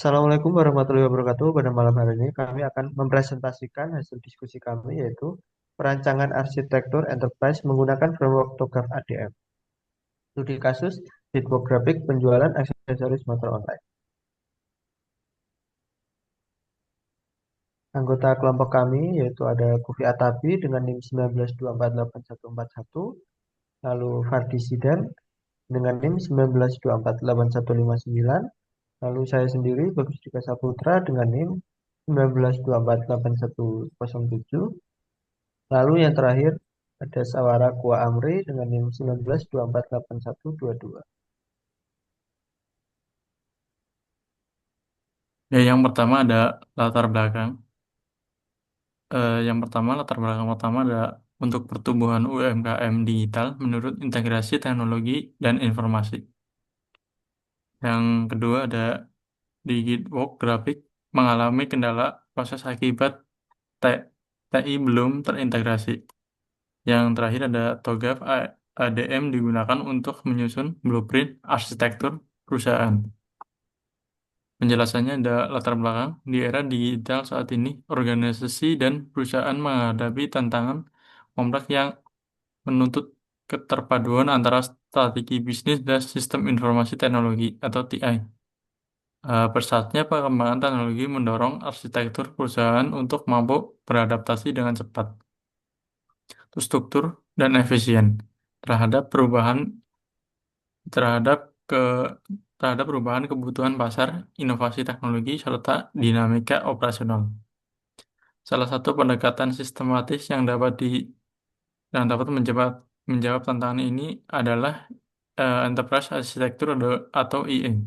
Assalamualaikum warahmatullahi wabarakatuh. Pada malam hari ini kami akan mempresentasikan hasil diskusi kami yaitu perancangan arsitektur enterprise menggunakan framework TOGAF ADM. Studi kasus infografik penjualan aksesoris motor online. Anggota kelompok kami yaitu ada Kufi Atabi dengan NIM 19248141, lalu Fardi Sidan dengan NIM 19248159, lalu saya sendiri Bagus Dika Saputra dengan NIM 19248107. Lalu yang terakhir ada Sawara Kua Amri dengan NIM 19248122. Ya, yang pertama ada latar belakang. Yang pertama, latar belakang pertama ada untuk pertumbuhan UMKM digital menurut integrasi teknologi dan informasi. Yang kedua ada Digitwork Grafik mengalami kendala proses akibat T- TI belum terintegrasi. Yang terakhir ada TOGAF ADM digunakan untuk menyusun blueprint arsitektur perusahaan. Penjelasannya ada latar belakang. Di era digital saat ini, organisasi dan perusahaan menghadapi tantangan kompleks yang menuntut keterpaduan antara strategi bisnis dan sistem informasi teknologi atau TI. Pesatnya perkembangan teknologi mendorong arsitektur perusahaan untuk mampu beradaptasi dengan cepat, struktur, dan efisien terhadap perubahan terhadap ke terhadap perubahan kebutuhan pasar, inovasi teknologi, serta dinamika operasional. Salah satu pendekatan sistematis yang dapat menjawab tantangan ini adalah Enterprise Architecture atau IE.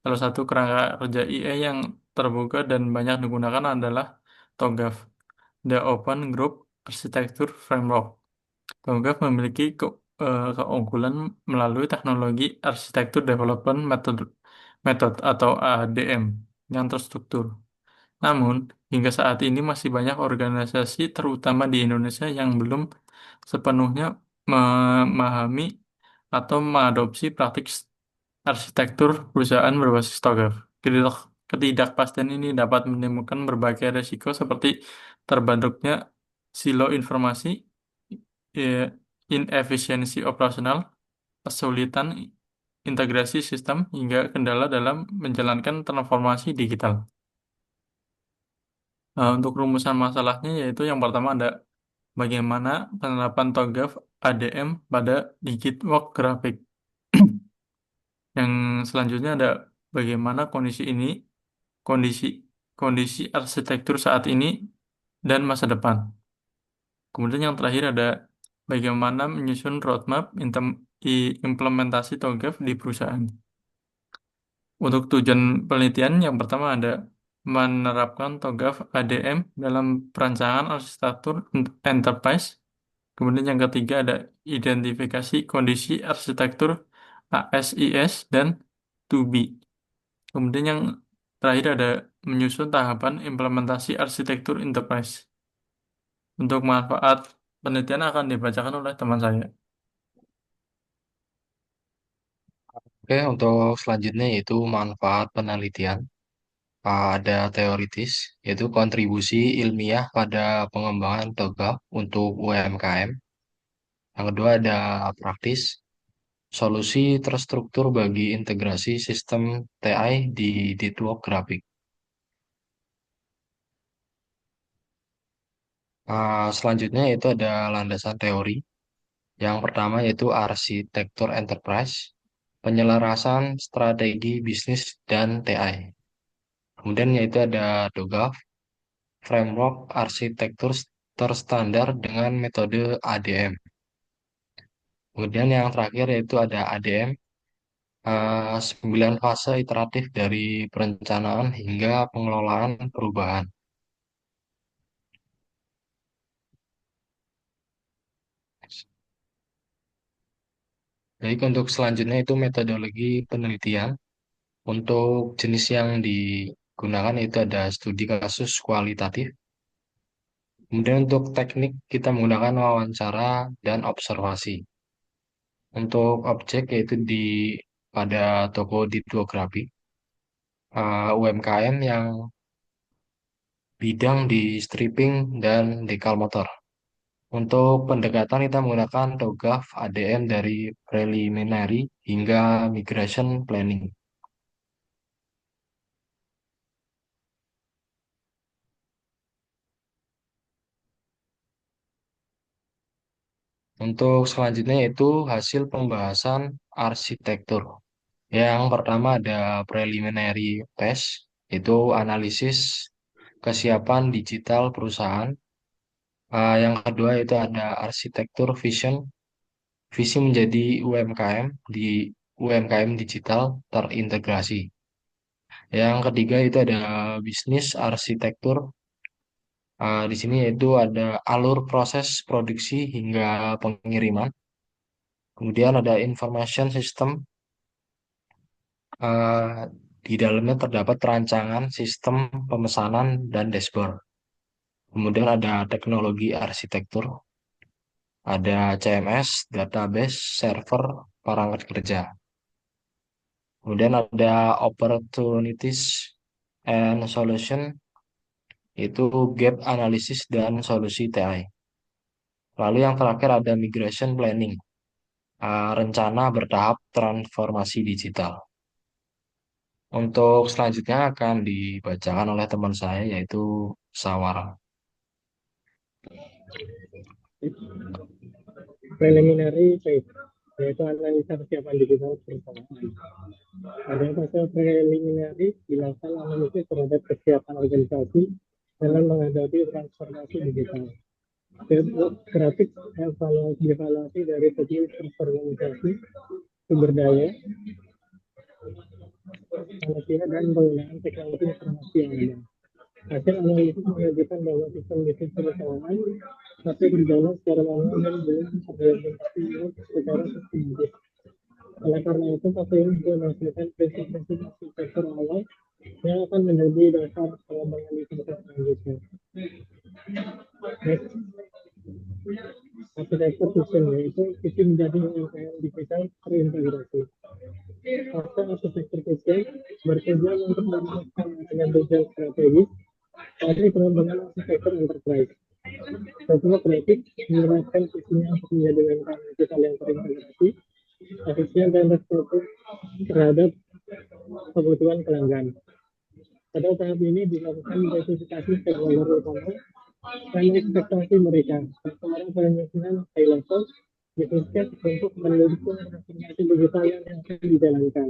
Salah satu kerangka kerja IE yang terbuka dan banyak digunakan adalah TOGAF, The Open Group Architecture Framework. TOGAF memiliki keunggulan melalui teknologi arsitektur development method atau ADM yang terstruktur. Namun, hingga saat ini masih banyak organisasi, terutama di Indonesia, yang belum sepenuhnya memahami atau mengadopsi praktik arsitektur perusahaan berbasis TOGAF. Ketidakpastian ini dapat menimbulkan berbagai risiko seperti terbentuknya silo informasi, i- inefisiensi operasional, kesulitan integrasi sistem, hingga kendala dalam menjalankan transformasi digital. Untuk rumusan masalahnya yaitu yang pertama ada bagaimana penerapan TOGAF ADM pada Digitwork Graphic. Yang selanjutnya ada bagaimana kondisi kondisi arsitektur saat ini dan masa depan. Kemudian yang terakhir ada bagaimana menyusun roadmap implementasi TOGAF di perusahaan. Untuk tujuan penelitian yang pertama ada menerapkan TOGAF ADM dalam perancangan arsitektur enterprise. Kemudian yang ketiga ada identifikasi kondisi arsitektur ASIS dan 2B. Kemudian yang terakhir ada menyusun tahapan implementasi arsitektur enterprise. Untuk manfaat penelitian akan dibacakan oleh teman saya. Oke, untuk selanjutnya yaitu manfaat penelitian. Ada teoritis, yaitu kontribusi ilmiah pada pengembangan TOGAF untuk UMKM. Yang kedua ada praktis, solusi terstruktur bagi integrasi sistem TI di Ditwork Graphic. Selanjutnya itu ada landasan teori. Yang pertama yaitu arsitektur enterprise, penyelarasan strategi bisnis dan TI. Kemudian yaitu ada TOGAF, framework arsitektur terstandar dengan metode ADM. Kemudian yang terakhir yaitu ada ADM, 9 fase iteratif dari perencanaan hingga pengelolaan perubahan. Jadi untuk selanjutnya itu metodologi penelitian. Untuk jenis yang digunakan itu ada studi kasus kualitatif. Kemudian untuk teknik kita menggunakan wawancara dan observasi. Untuk objek yaitu pada toko litografi. UMKM yang bidang di stripping dan dekal motor. Untuk pendekatan kita menggunakan TOGAF ADM dari preliminary hingga migration planning. Untuk selanjutnya yaitu hasil pembahasan arsitektur. Yang pertama ada preliminary test, itu analisis kesiapan digital perusahaan. Yang kedua itu ada arsitektur vision, visi menjadi UMKM di UMKM digital terintegrasi. Yang ketiga itu ada bisnis arsitektur. Di sini yaitu ada alur proses produksi hingga pengiriman. Kemudian ada information system. Di dalamnya terdapat rancangan sistem pemesanan dan dashboard. Kemudian ada teknologi arsitektur, ada CMS, database, server, perangkat kerja. Kemudian ada opportunities and solution, itu gap analysis dan solusi TI. Lalu yang terakhir ada migration planning, rencana bertahap transformasi digital. Untuk selanjutnya akan dibacakan oleh teman saya yaitu Sawara. Preliminary phase, yaitu analisa kesiapan digital perusahaan. Pada fase preliminary dilakukan analisis terhadap kesiapan organisasi dalam menghadapi transformasi digital. Grafik evaluasi dari segi organisasi, sumber daya, manusia, dan penggunaan teknologi informasi yang ada. Hasil analisis menunjukkan bahwa sistem bisnis perusahaan masih berjalan secara manual dan belum terimplementasi secara sistematis. Oleh karena itu, fase ini juga menghasilkan prinsip-prinsip arsitektur awal yang akan menjadi dasar pengembangan di fase selanjutnya. Next, arsitektur sistem yaitu visi menjadi UMKM digital terintegrasi. Fase arsitektur sistem bertujuan untuk merumuskan dengan tujuan strategis dari pengembangan arsitektur enterprise. Sebuah grafik menjelaskan visinya untuk menjadi UMKM digital yang terintegrasi, efisien dan responsif terhadap kebutuhan pelanggan. Pada tahap ini dilakukan identifikasi stakeholder utama dan ekspektasi mereka, serta penyusunan high level business case untuk mendukung transformasi digital yang akan dijalankan.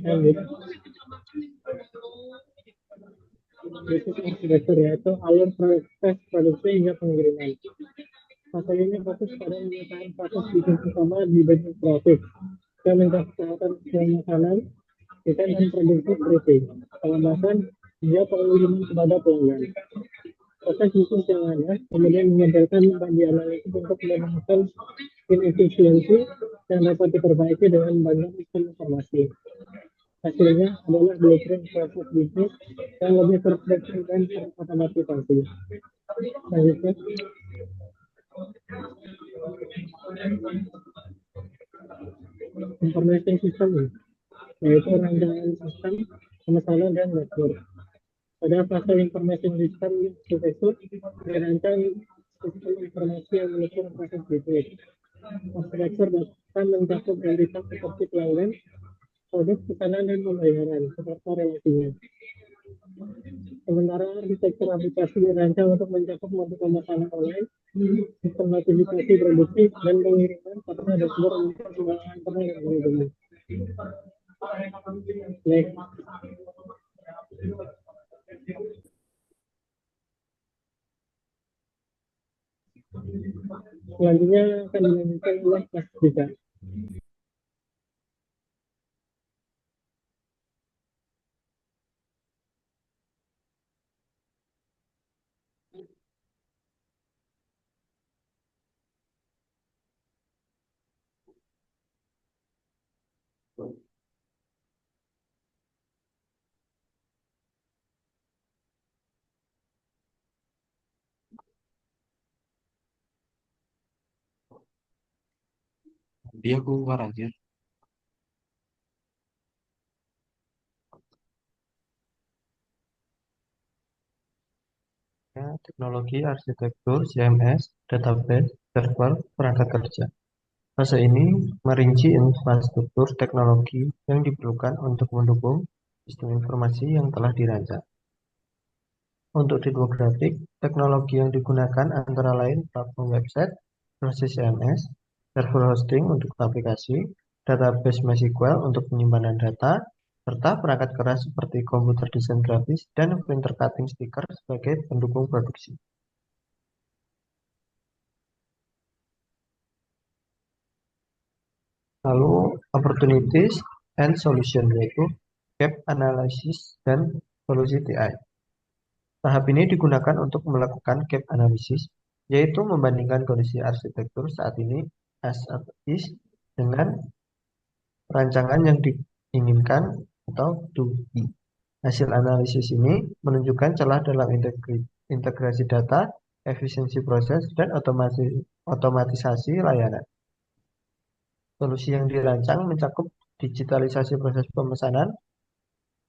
Lanjut, bisnis arsitektur yaitu alur proses produksi hingga pengiriman. Fase ini fokus pada memetaan proses bisnis utama di bisnis proses, yang mencakup pemesanan, desain dan produksi printing, pengemasan, hingga pengiriman kepada pelanggan. Proses bisnis yang ada kemudian menghasilkan bagi analisis untuk menemukan inefisiensi yang dapat diperbaiki dengan banyak informasi. Hasilnya adalah blueprint proses bisnis yang lebih terstruktur dan terotomatisasi. Selanjutnya, information system, yaitu rancangan sistem pemesanan dan dashboard. Pada fase information system arsitektur dirancang sistem informasi yang mendukung proses bisnis. Arsitektur dapat mencakup entitas seperti pelanggan, produk, pesanan, dan pembayaran serta relasinya. Sementara arsitektur aplikasi dirancang untuk mencakup mobil pemesanan online, sistem notifikasi produksi, dan pengiriman serta dashboard untuk penggunaan internet dan manajemen. Next. Selanjutnya akan dilanjutkan oleh Mas Dika. Dia keluar aja. teknologi arsitektur, CMS, database, server, perangkat kerja. Fase ini merinci infrastruktur teknologi yang diperlukan untuk mendukung sistem informasi yang telah dirancang. Untuk tipe grafik, teknologi yang digunakan antara lain platform website, versi CMS, server hosting untuk aplikasi, database MySQL untuk penyimpanan data, serta perangkat keras seperti komputer desain grafis dan printer cutting stiker sebagai pendukung produksi. Lalu opportunities and solution yaitu gap analysis dan solusi TI. Tahap ini digunakan untuk melakukan gap analysis, yaitu membandingkan kondisi arsitektur saat ini as is dengan rancangan yang diinginkan atau to be. Hasil analisis ini menunjukkan celah dalam integrasi data, efisiensi proses, dan otomatisasi layanan. Solusi yang dirancang mencakup digitalisasi proses pemesanan,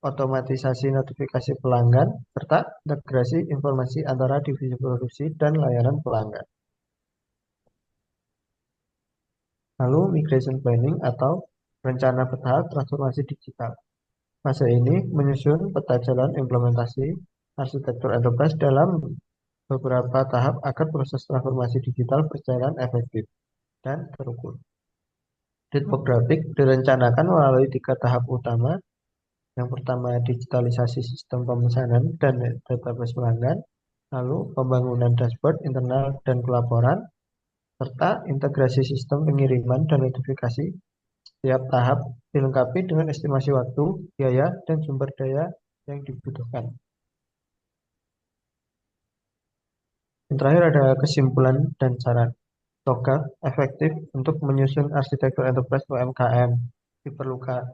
otomatisasi notifikasi pelanggan, serta integrasi informasi antara divisi produksi dan layanan pelanggan. Lalu migration planning atau rencana bertahap transformasi digital. Fase ini menyusun peta jalan implementasi arsitektur enterprise dalam beberapa tahap agar proses transformasi digital berjalan efektif dan terukur. Tipografik direncanakan melalui 3 tahap utama. Yang pertama, digitalisasi sistem pemesanan dan database pelanggan, lalu pembangunan dashboard internal dan pelaporan, serta integrasi sistem pengiriman dan notifikasi. Setiap tahap dilengkapi dengan estimasi waktu, biaya, dan sumber daya yang dibutuhkan. Yang terakhir ada kesimpulan dan saran. TOGAF efektif untuk menyusun arsitektur enterprise UMKM.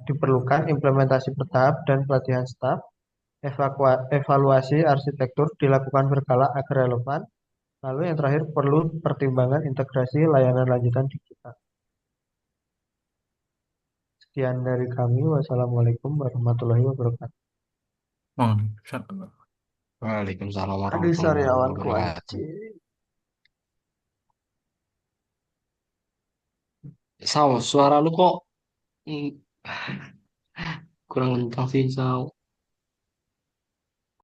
Diperlukan implementasi bertahap dan pelatihan staf. Evaluasi arsitektur dilakukan berkala agar relevan. Lalu yang terakhir perlu pertimbangan integrasi layanan lanjutan digital. Sekian dari kami. Wassalamualaikum warahmatullahi wabarakatuh. Waalaikumsalam Adi warahmatullahi Saryawan wabarakatuh. Kuaci. Suara lu kok mm, kurang kencang sih, Sao.